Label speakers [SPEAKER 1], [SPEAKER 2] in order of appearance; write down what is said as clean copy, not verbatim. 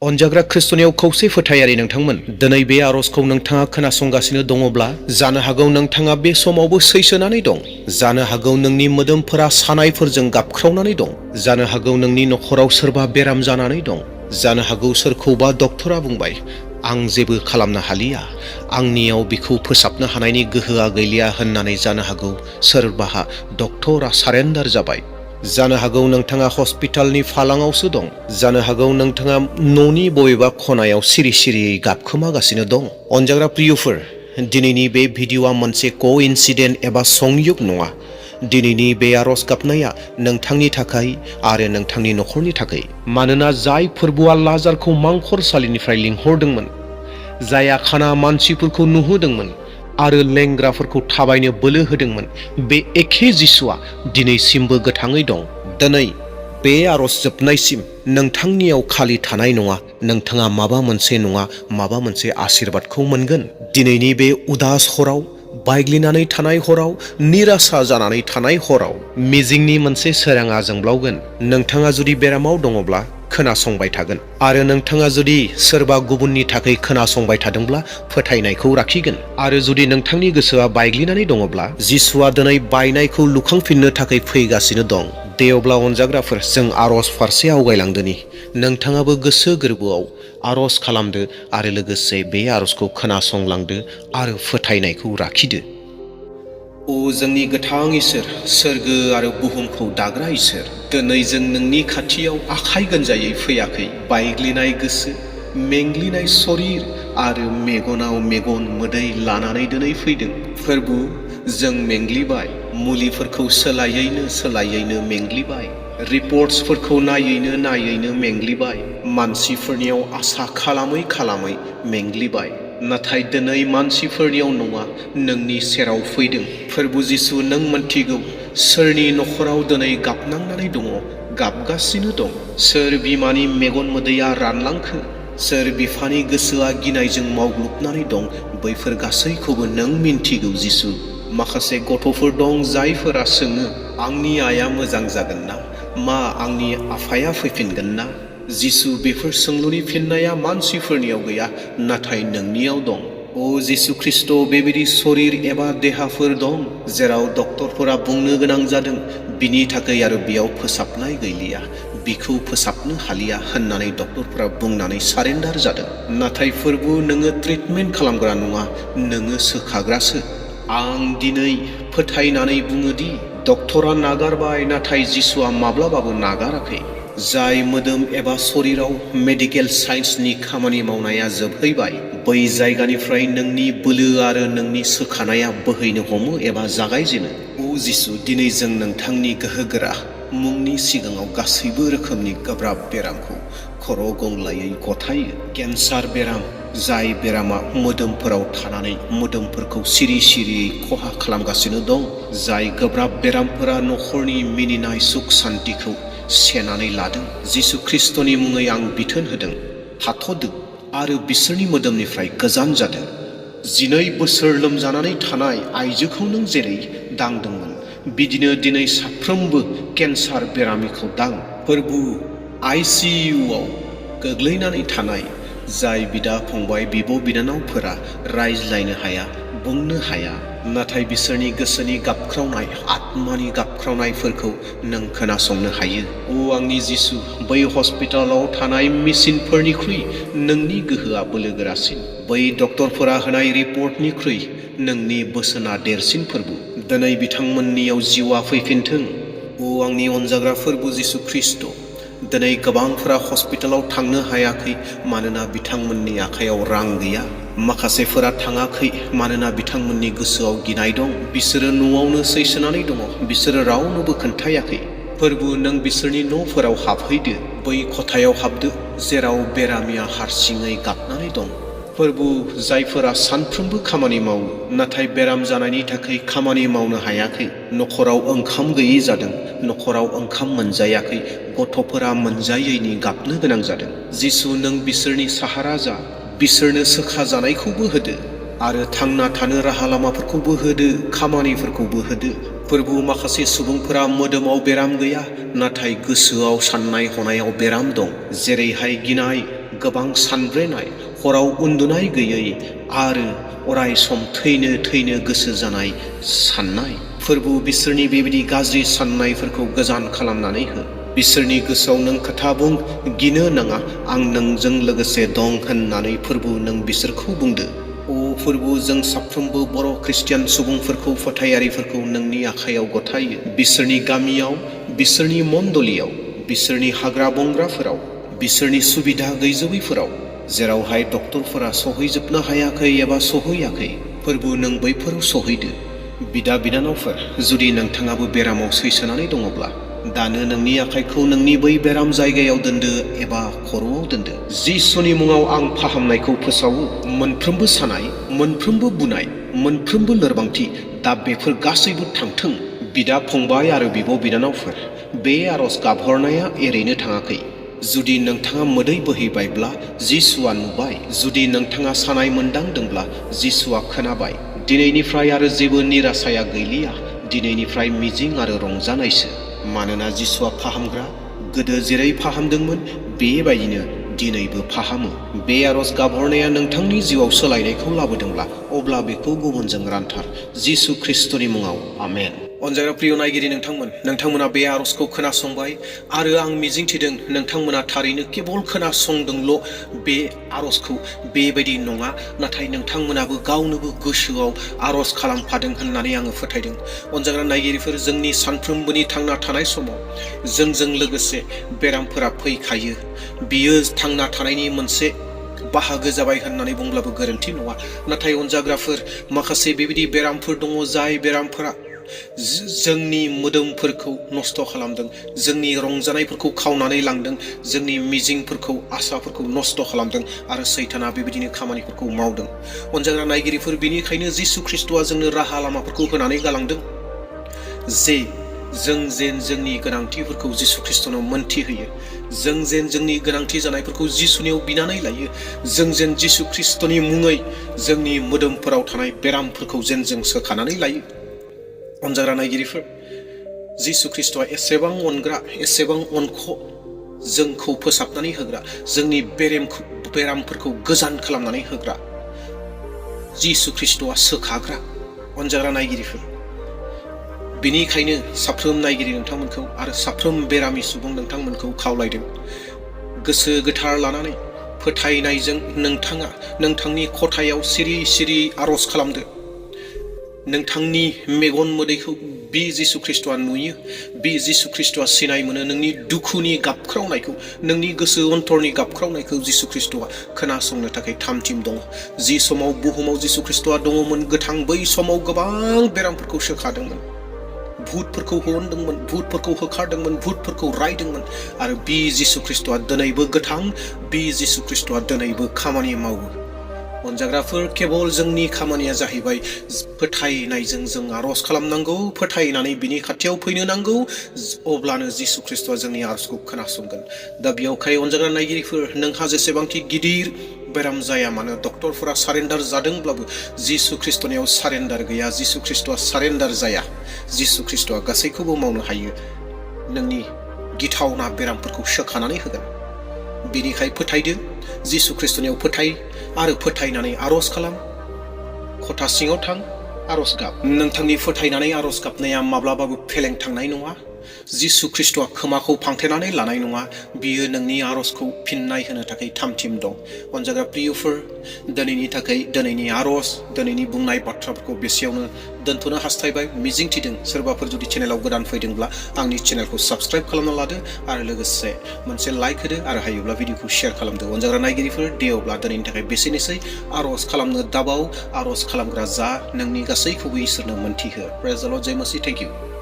[SPEAKER 1] अनजाग्रा ख्रिस्टनियाव खौसे फोथायारि नोंथांमोन, दिनै बे आरजखौ नोंथाङा खोनासंगासिनो दङब्ला जानो हागौ नोंथाङा बे समावबो सैसोनानै दं। जानो हागौ नोंनि मोदोमफोरा सानायफोरजों गाबख्रावनानै दं। जानो हागौ नोंनि नखराव सोरबा बेराम जानानै दं। जानो हागौ सोरखौबा डक्टरा बुंबाय, आं जेबो खालामनो हालिया, आंनियाव बिखौ फोसाबनो हानायनि गोहोआ गैलिया होननानै जानो हागौ सोरबाहा डक्टरा सारेन्डार जाबाय। जानो हागौ नोंथाङा हस्पिटालनि फालाङावसो दं। जानो हागौ नोंथाङा न'नि बबेबा खनायाव सिरि सिरियै गाबखोमागासिनो दं। अनजाग्रा प्रियफोर, दिनैनि बे भिडिअ'आ मोनसे क'इन्सिडेन्ट एबा संयोग नङा। दिनैनि बे आरज गाबनाया नोंथांनि थाखाय आरो नोंथांनि नखरनि थाखाय। मानोना जाय फोरबोआ लाजारखौ मांखरसालिनिफ्राय लिंहरदोंमोन, जाया खाना मानसिफोरखौ नुहोदोंमोन आरो लेंग्राफोरखौ थाबायनो बोलो होदोंमोन, बे एखे जिसुआ दिनैसिमबो गोथाङै दं। दिनै बे आरज जोबनायसिम नोंथांनियाव खालि थानाय नङा, नोंथाङा माबा मोनसे नङा माबा मोनसे आशीर्बादखौ मोनगोन। दिनैनि बे उदास हराव, बायग्लिनानै थानाय हराव, निराशा जानानै थानाय हराव मिजिंनि मोनसे सोराङा जोंब्लावगोन। नोंथाङा जुदि बेरामाव दङब्ला खोनासंबाय थागोन, आरो नोंथाङा जुदि सोरबा गुबुननि थाखाय खोनासंबाय थादोंब्ला फोथायनायखौ लाखिगोन। आरो जुदि नोंथांनि गोसोआ बायग्लिनानै दङब्ला जिसुआ दिनै बायनायखौ लुखांफिननो थाखाय फैगासिनो दं। दे अब्ला अनजाग्राफोर, जों आरज फारसे आवगायलांदोनि। नोंथाङाबो गोसो गोरबोआव आरज खालामदो आरो लोगोसे बे आरजखौ खोनासंलांदो आरो फोथायनायखौ लाखिदो। ओ जोंनि गोथां इसोर, सोरगो आरो बुहुमखौ दाग्रा इसोर, दिनै जों नोंनि खाथियाव आखाइ गोनजायै फैयाखै। बायग्लिनाय गोसो, मेंग्लिनाय शरीर आरो मेगनाव मेगन मोदै लानानै दिनै फैदों। फोरबु, जों मेंग्लिबाय, मुलिफोरखौ सोलायैनो मेंग्लिबाय, रिपर्टसफोरखौ नायैनो मेंग्लिबाय, मानसिफोरनियाव आसा खालामै मेंग्लिबाय। नाथाय दिनै मानसिफोरनियाव नङा, नोंनि सेराव फैदों। फोरबु जिसु, नों मोनथिगौ सोरनि नखराव दिनै गाबनांनानै दङ, गाबगासिनो दं। सोर बिमानि मेगन मोदैया रानलांखो, सोर बिफानि गोसोआ गिनायजों मावग्लुबनानै दं, बैफोर गासैखौबो नों मिन्थिगौ जिसु। माखासे गथ'फोर दं जायफोरा सोङो, आंनि आइया मोजां जागोन ना? मा आंनि आफाया फैफिनगोन ना? जिसु, बेफोर सोंलुनि फिननाया मानसिफोरनियाव गैया, नाथाय नोंनियाव दं। ओ जिसु ख्रिस्ट, बेबायदि शरीर एबा देहाफोर दं जेराव डक्टरफोरा बुंनो गोनां जादों बिनि थाखाय आरो बेयाव फोसाबनाय गैलिया, बिखौ फोसाबनो हालिया होननानै डक्टरफोरा बुंनानै सारेन्डार जादों। नाथाय फोरबु, नोङो ट्रिटमेन्ट खालामग्रा नङा, नोङो सोखाग्रासो। आं दिनै फोथायनानै बुङोदि डक्टरा नागारबाय, नाथाय जिसुआ माब्लाबाबो नागाराखै। जाय मोदोम एबा शरीराव मेडिकेल साइन्सनि खामानि मावनाया जोबहैबाय, बै जायगानिफ्राय नोंनि बोलो आरो नोंनि सोखानाया बोहैनो हमो एबा जागायजेनो। ओ जिसु, दिनै जों नोंथांनि गोहोगोरा मुंनि सिगाङाव गासैबो रोखोमनि गोब्राब बेरामखौ खर' गंग्लायै गथायो। केन्सार बेराम, जाय बेरामा मोदोमफोराव थानानै मोदोमफोरखौ सिरि सिरियै खहा खालामगासिनो दं। जाय गोब्राब बेरामफोरा नखरनि मिनिनाय सुख सान्तिखौ सेनानै लादों। जिसु ख्रिस्टनि मुङै आं बिथोन होदों, थाथ'दो आरो बिसोरनि मोदोमनिफ्राय गोजान जादो। 12 बोसोर लोमजानानै थानाय आइजोखौ नों जेरै दांदोंमोन, बिदिनो दिनै साफ्रोमबो केन्सार बेरामिखौ दां। फोरबु, ICUआव गोग्लैनानै थानाय जाय बिदा फंबाय, बिब' बिनानावफोरा रायज्लायनो हाया, बुंनो हाया, नाथाय बिसोरनि गोसोनि गाबख्रावनाय, आत्मानि गाबख्रावनायफोरखौ नों खोनासंनो हायो। ओ आंनि जिसु, बै हस्पिटालाव थानाय मेसिनफोरनिख्रुइ नोंनि गोहोआ बोलोगोरासिन। बै डक्टरफोरा होनाय रिपर्टनिख्रुइ नोंनि बोसोना देरसिन। फोरबु, दिनै बिथांमोननियाव जिउआ फैफिनथों। ओ आंनि अनजाग्रा फोरबु जिसु ख्रिस्ट, दिनै गोबांफोरा हस्पिटालाव थांनो हायाखै मानोना बिथांमोननि आखायाव रां गैया। माखासेफोरा थाङाखै मानोना बिथांमोननि गोसोआव गिनाय दं। बिसोरो न'आवनो सैसोनानै दङ, बिसोरो रावनोबो खोन्थायाखै। फोरबु, नों बिसोरनि न'फोराव हाबहैदो, बै खथायाव हाबदो जेराव बेरामिया हारसिङै गाबनानै दं। फोरबु, जायफोरा सानफ्रोमबो खामानि मावो नाथाय बेराम जानायनि थाखाय खामानि मावनो हायाखै, नखराव ओंखाम गैयै जादों, नखराव ओंखाम मोनजायाखै, गथ'फोरा मोनजायैनि गाबनो गोनां जादों। जिसु, नों बिसोरनि साहारा जा, बिसोरनो सोखा जानायखौबो होदो आरो थांना थानो राहा लामाफोरखौबो होदो, खामानिफोरखौबो होदो। फोरबु, माखासे सुबुंफोरा मोदोमाव बेराम गैया, नाथाय गोसोआव साननाय हनायाव बेराम दं, जेरैहाय गिनाय, गोबां सानब्रेनाय, हराव उन्दुनाय गैयै आरो अराय सम थैनो गोसो जानाय साननाय। फोरबु बिसोरनि बेबायदि गाज्रि साननायफोरखौ गोजान खालामनानै हो। बिसोरनि गोसोआव नों खोथा बुं, गिनो नाङा, आं नोंजों लोगोसे दं होननानै फोरबु नों बिसोरखौ बुंदो। अ फोरबु, जों साफ्रोमबो बर' ख्रिस्टियान सुबुंफोरखौ, फोथायारिफोरखौ नोंनि आखायाव गथायो। बिसोरनि गामियाव, बिसोरनि मण्डलियाव, बिसोरनि हाग्रा बंग्राफोराव, बिसोरनि सुबिदा गैजोबैफोराव, जेरावहाय डक्टरफोरा सहैजोबनो हायाखै एबा सहैयाखै, फोरबु नों बैफोराव सहैदो। बिदा बिनानावफोर, जुदि नोंथाङाबो बेरामाव सैसोनानै दङब्ला, दानो नोंनि आखाइखौ नोंनि बै बेराम जायगायाव दोनदो एबा खर'आव दोनदो। जिसुनि मुङाव आं फाहामनायखौ फोसावो। मोनफ्रोमबो सानाय, मोनफ्रोमबो बुनाय, मोनफ्रोमबो लोरबांथि, दा बेफोर गासैबो थांथों। बिदा फंबाय आरो बिब' बिनानावफोर, बे आरज गाबहरनाया एरैनो थाङाखै। जुदि नोंथाङा मोदै बोहैबायब्ला जिसुआ नुबाय। जुदि नोंथाङा सानाय मोनदांदोंब्ला जिसुआ खोनाबाय। दिनैनिफ्राय आरो जेबो निराशाया गैलिया। दिनैनिफ्राय मिजिं आरो रंजानायसो। मानोना जिसुआ फाहामग्रा, गोदो जेरै फाहामदोंमोन बेबायदिनो दिनैबो फाहामो। बे आरज गाबहरनाया नोंथांनि जिउआव सोलायनायखौ लाबोदोंब्ला, अब्ला बेखौ गुबुनजों रानथार। जिसु ख्रिस्टनि मुङाव आमेन। अनजाग्रा प्रिय नायगिरि नोंथांमोना बे आरजखौ खोनासंबाय आरो आं मिजिंथिदों नोंथांमोना थारैनो केबल खोनासंदोंल' बे आरजखौ, बेबायदि नङा, नाथाय नोंथांमोनाबो गावनोबो गोसोआव आरज खालामफादों होननानै आङो फोथायदों। अनजाग्रा नायगिरिफोर, जोंनि सानफ्रोमबोनि थांना थानाय समाव जोंजों लोगोसे बेरामफोरा फैखायो। बियो थांना थानायनि मोनसे बाहागो जाबाय होननानै बुंब्लाबो गोरोन्थि नङा। नाथाय अनजाग्राफोर, माखासे बेबायदि बेरामफोर दङ, जाय बेरामफोरा जोंनि मोदोमफोरखौ नस्थ' खालामदों, जोंनि रंजानायफोरखौ खावनानै लांदों, जोंनि मिजिंफोरखौ, आसाफोरखौ नस्थ' खालामदों आरो सैताना बेबायदिनो खामानिफोरखौ मावदों। अनजाग्रा नायगिरिफोर, बेनिखायनो जिसु ख्रिस्ट'आ जोंनो राहा लामाफोरखौ होनानै गालांदों जे जों जेन जोंनि गोनांथिफोरखौ जिसु ख्रिस्ट'नाव मोनथिहोयो। जों जेन जोंनि गोनांथि जानायफोरखौ जिसुनियाव बिनानै लायो। जों जेन जिसु ख्रिस्ट'नि मुङै जोंनि मोदोमफोराव थानाय बेरामफोरखौ जेन जों सोखानानै लायो। अनजाग्रा नायगिरिफोर, जिसु ख्रिस्ट'आ एसेबां अनग्रा, एसेबां जोंखौ फोसाबनानै होग्रा, जोंनि बेरामफोरखौ गोजान खालामनानै होग्रा। जिसु ख्रिस्ट'आ सोखाग्रा। अनजाग्रा नायगिरिफोर, बेनिखायनो साफ्रोम नायगिरि नोंथांमोनखौ आरो साफ्रोम बेरामि सुबुं नोंथांमोनखौ खावलायदों, गोसो गोथार लानानै फोथायनायजों नोंथाङा नोंथांनि खथायाव सिरि सिरि आरज खालामदो। नोंथांनि मेगन मोदैखौ बे जिसु ख्रिस्ट'आ नुयो। बे जिसु ख्रिस्ट'आ सिनाय मोनो। नोंनि दुखुनि गाबख्रावनायखौ, नोंनि गोसो अन्तरनि गाबख्रावनायखौ जिसु ख्रिस्ट'आ खोनासंनो थाखाय थामथिम दङ। जि समाव बुहुमाव जिसु ख्रिस्ट'आ दङमोन गोथां, बै समाव गोबां बेरामफोरखौ सोखादोंमोन, भुतफोरखौ होनदोंमोन, भुतफोरखौ होखारदोंमोन, भुतफोरखौ रायदोंमोन। आरो बे जिसु ख्रिस्ट'आ दिनैबो गोथां, बे जिसु ख्रिस्ट'आ दिनैबो खामानि मावो। अनजाग्राफोर, केबल जोंनि खामानिया जाहैबाय फोथायनायजों जों आरज खालामनांगौ, फोथायनानै बिनि खाथियाव फैनो नांगौ, अब्लानो जिसु ख्रिस्ट'आ जोंनि आरजखौ खोनासंगोन। दा बेयावखाय अनजाग्रा नायगिरिफोर, नोंहा जेसेबांखि गिदिर बेराम जाया मानो, डक्टरफोरा सारेन्डार जादोंब्लाबो जिसु ख्रिस्ट'नियाव सारेन्डार गैया। जिसु ख्रिस्ट'आ सारेन्डार जाया। जिसु ख्रिस्ट'आ गासैखौबो मावनो हायो। नोंनि गिथावना बेरामफोरखौ सोखानानै होगोन। बेनिखाय फोथायदो, जिसु ख्रिस्ट'नियाव फोथाय आरो फोथायनानै आरज खालाम। खथा सिङाव थां, आरज गाब। नोंथांनि फोथायनानै आरज गाबनाया माब्लाबाबो फेलें थांनाय नङा। जिसु ख्रिस्ट'आ खोमाखौ फांथेनानै लानाय नङा। बियो नोंनि आरजखौ फिननाय होनो थाखाय थामथिम दं। अनजाग्रा प्रियफोर, दिनैनि थाखाय दिनैनि आरज, दिनैनि बुंनाय बाथ्राफोरखौ बेसेयावनो दोनथ'नो हास्थायबाय। मिजिंथिदों सोरबाफोर जुदि चेनेलाव गोदान फैदोंब्ला आंनि चेनेलखौ साबस्क्राइब खालामना लादो आरो लोगोसे मोनसे लाइक होदो आरो हायोब्ला भिडिअखौ शेयार खालामदो। अनजाग्रा नायगिरिफोर, दे अब्ला दिनैनि थाखाय बेसेनोसै। आरज खालामनो दाबाव, आरज खालामग्रा जा, नोंनि गासैखौबो इसोरनो मोनथिहो। प्रेज द लर्ड, जय मसीह, थेंक इउ।